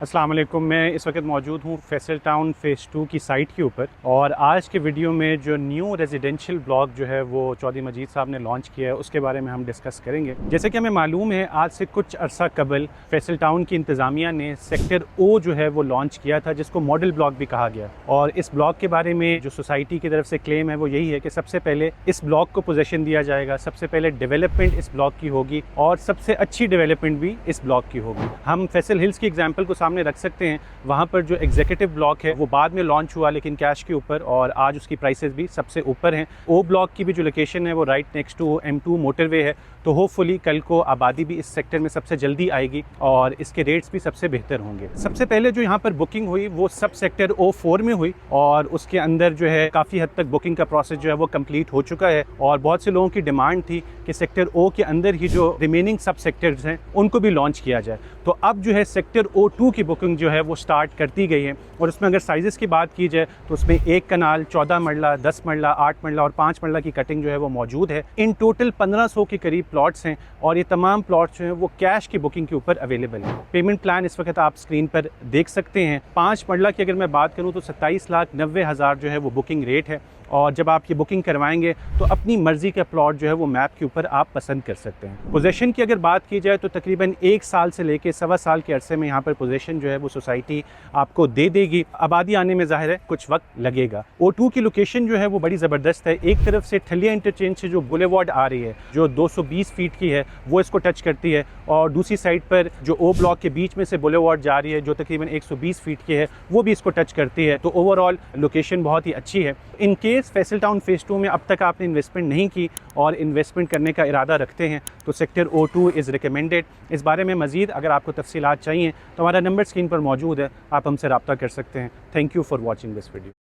अस्सलाम वालेकुम। मैं इस वक्त मौजूद हूँ फैसल टाउन फ़ेज़ 2 की साइट के ऊपर और आज के वीडियो में जो न्यू रेजिडेंशियल ब्लॉक जो है वो चौधरी मजीद साहब ने लॉन्च किया है उसके बारे में हम डिस्कस करेंगे। जैसे कि हमें मालूम है आज से कुछ अरसा कबल फैसल टाउन की इंतज़ामिया ने सेक्टर ओ जो है वो लॉन्च किया था जिसको मॉडल ब्लॉक भी कहा गया। और इस ब्लॉक के बारे में जो सोसाइटी की तरफ से क्लेम है वो यही है कि सबसे पहले इस ब्लॉक को पोजेसन दिया जाएगा, सबसे पहले डेवलपमेंट इस ब्लॉक की होगी और सबसे अच्छी डेवलपमेंट भी इस ब्लॉक की होगी। हम फैसल हिल्स की एग्जाम्पल को सामने रख सकते हैं। वहाँ पर जो एग्जीक्यूटिव ब्लॉक है वो बाद में लॉन्च हुआ लेकिन कैश के ऊपर, और आज उसकी प्राइसेस भी सबसे ऊपर हैं। ओ ब्लॉक की भी जो लोकेशन है वो right next to M2 motorway है, तो होपफुली कल को आबादी भी इस सेक्टर में सबसे जल्दी आएगी और इसके रेट्स भी सबसे बेहतर होंगे। सबसे पहले जो यहाँ पर बुकिंग हुई वो सब सेक्टर O4 में हुई और उसके अंदर जो है काफ़ी हद तक बुकिंग का प्रोसेस जो है वो कंप्लीट हो चुका है और बहुत से लोगों की डिमांड थी कि सेक्टर O के अंदर ही जो रिमेनिंग सब सेक्टर्स हैं उनको भी लॉन्च किया जाए। तो अब जो है सेक्टर O2 की बुकिंग जो है वो स्टार्ट कर दी गई है और उसमें अगर साइज़ की बात की जाए तो उसमें 1 कनाल, 14 मरला, 10 मरला, 8 मरला और 5 मरला की कटिंग जो है वो मौजूद है। इन टोटल 1500 के करीब प्लॉट्स हैं और ये तमाम प्लॉट्स जो हैं वो कैश की बुकिंग के ऊपर अवेलेबल है। पेमेंट प्लान इस वक्त आप स्क्रीन पर देख सकते हैं। 5 मरला की अगर मैं बात करूँ तो 27,90,000 जो है वो बुकिंग रेट है और जब आप ये बुकिंग करवाएंगे तो अपनी मर्ज़ी का प्लॉट जो है वो मैप के ऊपर आप पसंद कर सकते हैं। पोजीशन की अगर बात की जाए तो तकरीबन 1 साल से लेके 1.25 साल के अरसे में यहाँ पर पोजीशन जो है वो सोसाइटी आपको दे देगी। आबादी आने में ज़ाहिर है कुछ वक्त लगेगा। O2 की लोकेशन जो है वो बड़ी ज़बरदस्त है। एक तरफ से ठलिया इंटरचेंज से जो बुलेवार्ड आ रही है जो 220 फीट की है वो इसको टच करती है और दूसरी साइड पर जो O ब्लॉक के बीच में से बुलेवार्ड जा रही है जो तकरीबन 120 फीट की है वो भी इसको टच करती है। तो ओवरऑल लोकेशन बहुत ही अच्छी है। In case Faisal town phase 2 में अब तक आपने इन्वेस्टमेंट नहीं की और इन्वेस्टमेंट करने का इरादा रखते हैं तो सेक्टर O2 इज़ रिकमेंडेड। इस बारे में मज़ीद अगर आपको तफसीलात चाहिए तो हमारा नंबर स्क्रीन पर मौजूद है, आप हमसे रब्ता कर सकते हैं। Thank you for watching this video.